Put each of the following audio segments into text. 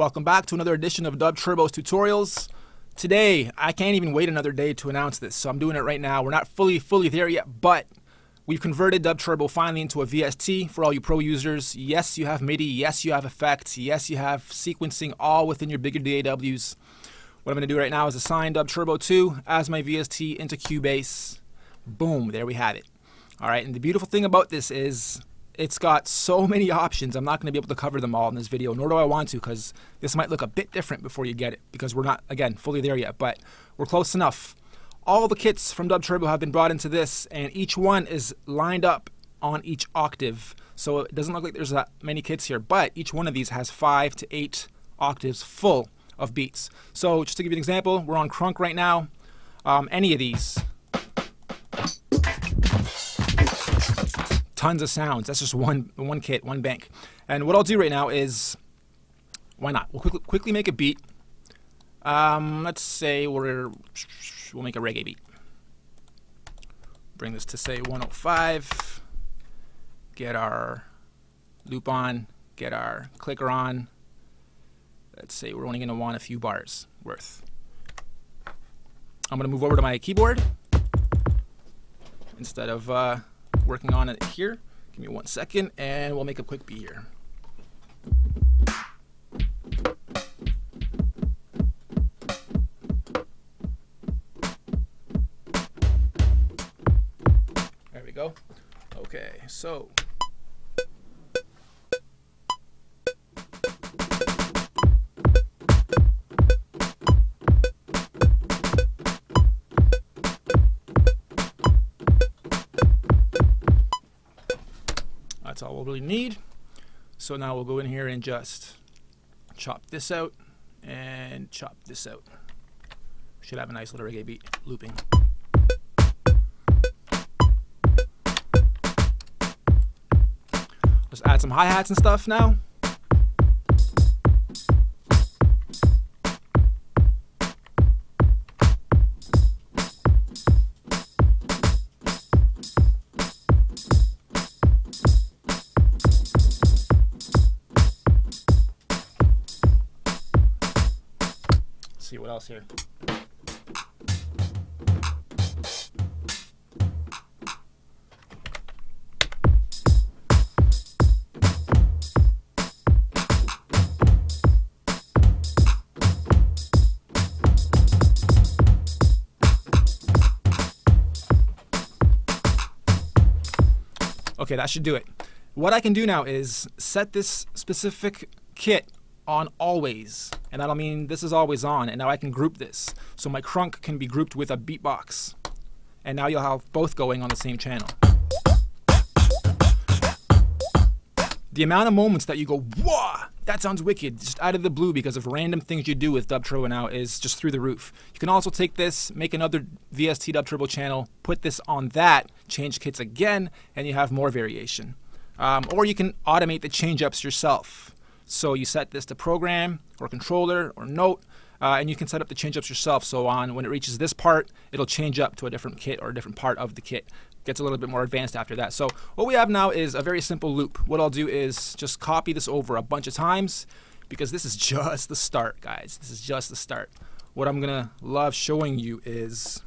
Welcome back to another edition of DubTurbo's tutorials. Today, I can't even wait another day to announce this, so I'm doing it right now. We're not fully there yet, but we've converted DubTurbo finally into a VST for all you pro users. Yes, you have MIDI. Yes, you have effects. Yes, you have sequencing all within your bigger DAWs. What I'm going to do right now is assign DubTurbo 2 as my VST into Cubase. Boom, there we have it. All right, and the beautiful thing about this is it's got so many options. I'm not going to be able to cover them all in this video, nor do I want to, because this might look a bit different before you get it, because we're not, again, fully there yet, but we're close enough. All the kits from DubTurbo have been brought into this, and each one is lined up on each octave. So it doesn't look like there's that many kits here, but each one of these has 5 to 8 octaves full of beats. So just to give you an example, we're on crunk right now. Any of these. Tons of sounds. That's just one kit, one bank. And what I'll do right now is, why not? We'll quickly make a beat. Let's say we'll make a reggae beat. Bring this to say 105. Get our loop on. Get our clicker on. Let's say we're only going to want a few bars worth. I'm going to move over to my keyboard instead of working on it here. Give me 1 second and we'll make a quick beat here. There we go. Okay, so that's all we'll really need. So now we'll go in here and just chop this out and chop this out. Should have a nice little reggae beat looping. Let's add some hi-hats and stuff now. See what else here. Okay, that should do it. What I can do now is set this specific kit on always, and that'll mean this is always on, and now I can group this. So my crunk can be grouped with a beatbox, and now you'll have both going on the same channel. The amount of moments that you go, whoa, that sounds wicked, just out of the blue because of random things you do with DubTurbo now is just through the roof. You can also take this, make another VST DubTurbo channel, put this on that, change kits again, and you have more variation. Or you can automate the change-ups yourself. So you set this to program or controller or note, and you can set up the change-ups yourself. So when it reaches this part, it'll change up to a different kit or a different part of the kit. Gets a little bit more advanced after that. So what we have now is a very simple loop. What I'll do is just copy this over a bunch of times because this is just the start, guys. This is just the start. What I'm gonna love showing you is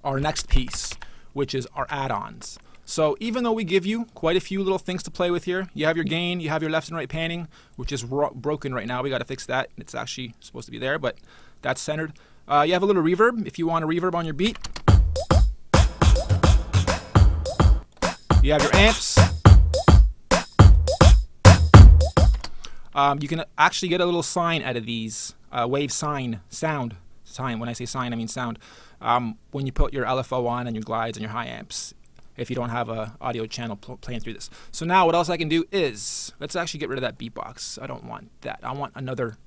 our next piece, which is our add-ons. So even though we give you quite a few little things to play with here, you have your gain, you have your left and right panning, which is broken right now. We got to fix that. It's actually supposed to be there, but that's centered. You have a little reverb if you want a reverb on your beat. You have your amps. You can actually get a little sign out of these, wave sign, sound. Sign. When I say sign, I mean sound. When you put your LFO on and your glides and your high amps, if you don't have an audio channel playing through this. So now what else I can do is, let's actually get rid of that beatbox. I don't want that. I want another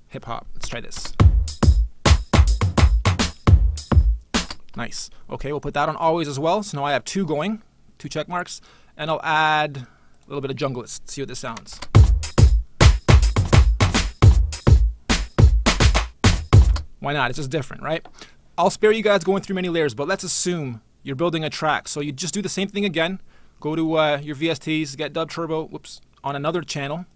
hip hop. Let's try this. Nice. Okay, we'll put that on always as well. So now I have 2 going, 2 check marks, and I'll add a little bit of junglist. Let's see what this sounds. Why not? It's just different, right? I'll spare you guys going through many layers, but let's assume you're building a track. So you just do the same thing again. Go to your VSTs, get DubTurbo, on another channel,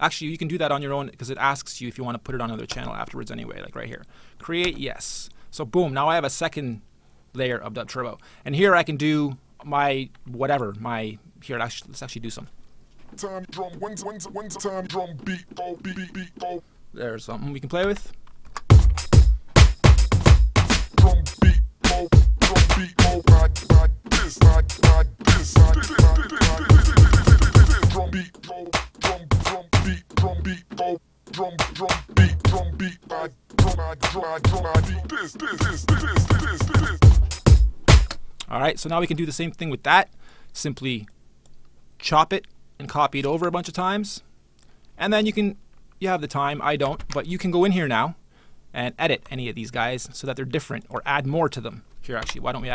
Actually, you can do that on your own because it asks you if you want to put it on another channel afterwards anyway, like right here. Create, yes. So boom, now I have a second layer of DubTurbo. And here I can do my whatever, here, let's actually do some. Time drum, when's time drum beat, oh, beat, oh. There's something we can play with. Drum beat, oh, ride this, drum beat, oh, drum beat, oh, drum beat, this. All right, so now we can do the same thing with that. Simply chop it and copy it over a bunch of times. And then you have the time, I don't, but you can go in here now and edit any of these guys so that they're different or add more to them. Here, actually, why don't we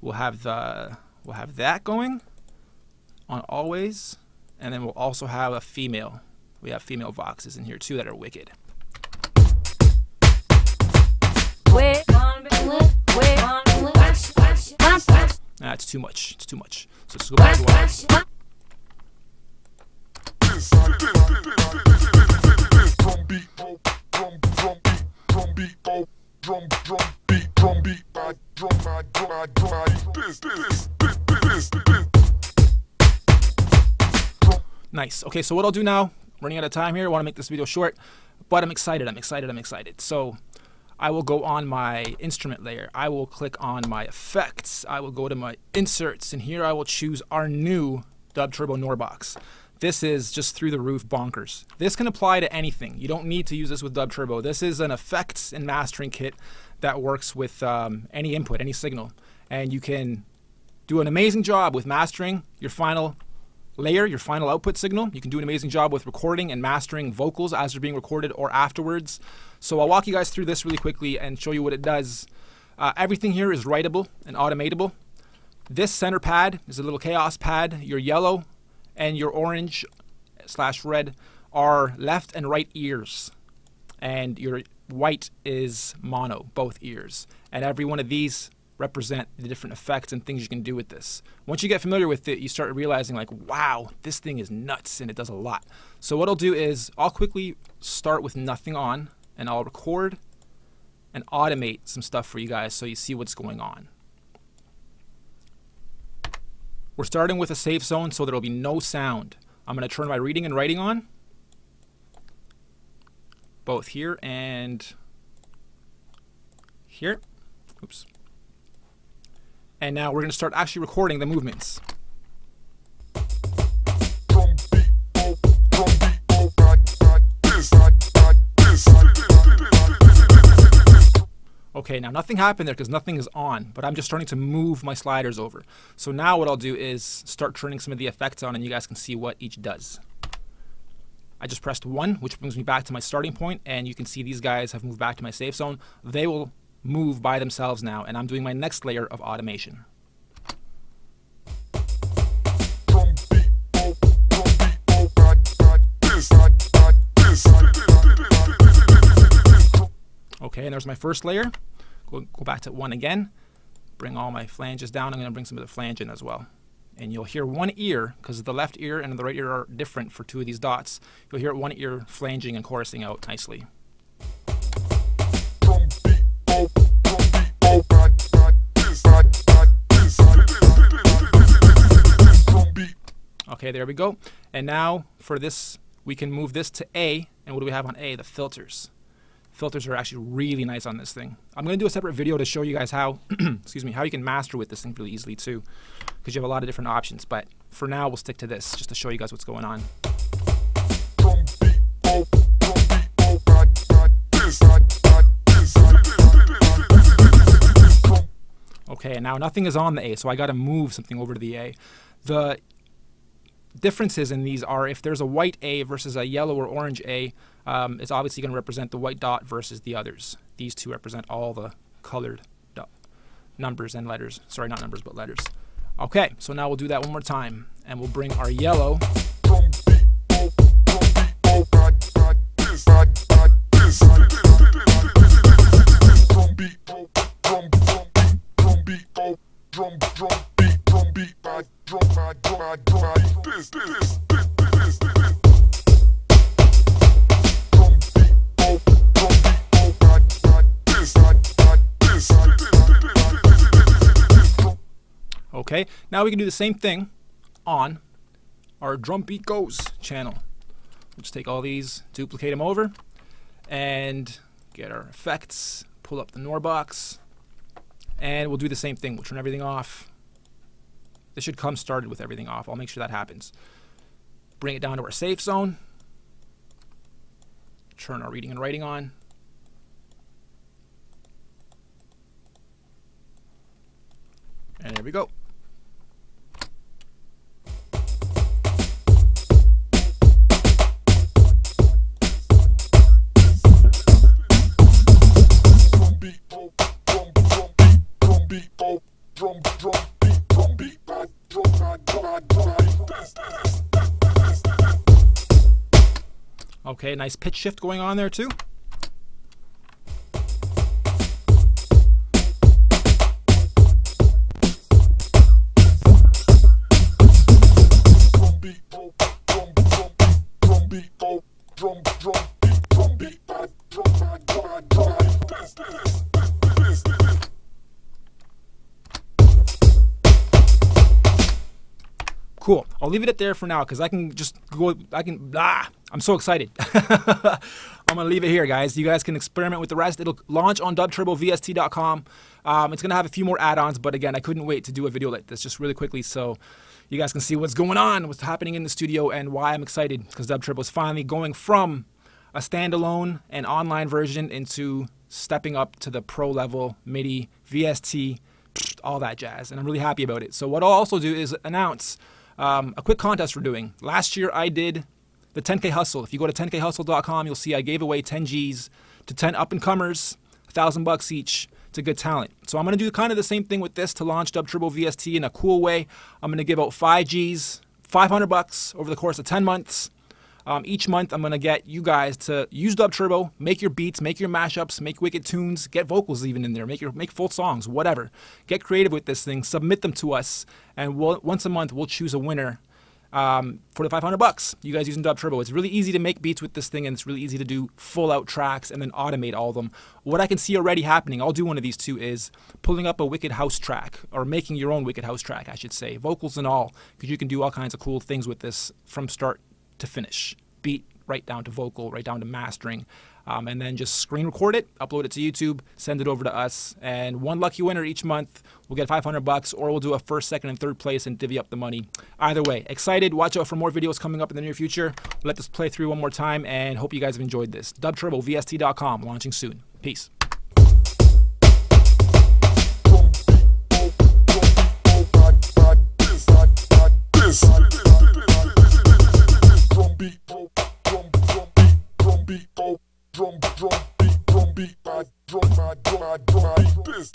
we'll have that going on always, and then we'll also have a female. We have female Voxes in here too that are wicked. It's too much. It's too much. So let's go back to one. Nice. Okay, so what I'll do now, running out of time here, I want to make this video short, but I'm excited. So I will go on my instrument layer. I will click on my effects. I will go to my inserts, and here I will choose our new DubTurbo NORBOX. This is just through the roof bonkers. This can apply to anything. You don't need to use this with DubTurbo. This is an effects and mastering kit that works with any input, any signal. And you can do an amazing job with mastering your final layer, your final output signal. You can do an amazing job with recording and mastering vocals as they're being recorded or afterwards. So I'll walk you guys through this really quickly and show you what it does. Everything here is writable and automatable. This center pad is a little chaos pad. Your yellow and your orange/red are left and right ears. And your white is mono, both ears. And every one of these represent the different effects and things you can do with this. Once you get familiar with it, you start realizing like, wow, this thing is nuts and it does a lot. So what I'll do is I'll quickly start with nothing on, and I'll record and automate some stuff for you guys so you see what's going on. We're starting with a safe zone so there'll be no sound. I'm going to turn my reading and writing on, both here and here. Oops. And now we're going to start actually recording the movements. Okay, now nothing happened there because nothing is on, but I'm just starting to move my sliders over. So now what I'll do is start turning some of the effects on, and you guys can see what each does. I just pressed 1, which brings me back to my starting point, and you can see these guys have moved back to my safe zone. They will move by themselves now, and I'm doing my next layer of automation. Okay, and there's my first layer. Go back to 1 again. Bring all my flanges down. I'm going to bring some of the flange in as well. And you'll hear one ear, because the left ear and the right ear are different for 2 of these dots. You'll hear one ear flanging and chorusing out nicely. Okay, there we go. And now for this, we can move this to A. And what do we have on A? The filters. Filters are actually really nice on this thing. I'm going to do a separate video to show you guys how, excuse me, how you can master with this thing really easily too, because you have a lot of different options. But for now, we'll stick to this just to show you guys what's going on. Okay, and now nothing is on the A, so I got to move something over to the A. The differences in these are if there's a white A versus a yellow or orange A, it's obviously going to represent the white dot versus the others. These two represent all the colored numbers and letters. Sorry, not numbers, but letters. Okay, so now we'll do that one more time, and we'll bring our yellow. Okay, now we can do the same thing on our Drum Beat Goes channel. We'll just take all these, duplicate them over, and get our effects, pull up the NORBOX, and we'll do the same thing. We'll turn everything off. This should come started with everything off. I'll make sure that happens. Bring it down to our safe zone. Turn our reading and writing on. And there we go. Okay, nice pitch shift going on there too. Cool. I'll leave it at there for now because I can just go. I'm so excited. I'm going to leave it here, guys. You guys can experiment with the rest. It'll launch on DubTurboVST.com. It's going to have a few more add-ons, but again, I couldn't wait to do a video like this just really quickly so you guys can see what's going on, what's happening in the studio, and why I'm excited because DubTurbo is finally going from a standalone and online version into stepping up to the pro level, MIDI, VST, all that jazz, and I'm really happy about it. So what I'll also do is announce a quick contest we're doing. Last year I did the 10K Hustle. If you go to 10khustle.com, you'll see I gave away 10 Gs to 10 up-and-comers, $1,000 each to good talent. So I'm going to do kind of the same thing with this to launch DubTurbo VST in a cool way. I'm going to give out 5 Gs, $500 over the course of 10 months. Each month I'm going to get you guys to use DubTurbo, make your beats, make your mashups, make wicked tunes, get vocals even in there, make full songs, whatever. Get creative with this thing, submit them to us, and once a month we'll choose a winner for the $500. You guys using DubTurbo. It's really easy to make beats with this thing, and it's really easy to do full out tracks and then automate all of them. What I can see already happening, I'll do one of these two, is pulling up a wicked house track, or making your own wicked house track, I should say, vocals and all, because you can do all kinds of cool things with this from start to finish. Beat right down to vocal, right down to mastering, and then just screen record it, upload it to YouTube, send it over to us, and one lucky winner each month will get $500, or we'll do a first, second, and third place and divvy up the money. Either way, excited. Watch out for more videos coming up in the near future. We'll let this play through one more time, and hope you guys have enjoyed this. DubTurboVST.com, launching soon. Peace. Drum beat, this.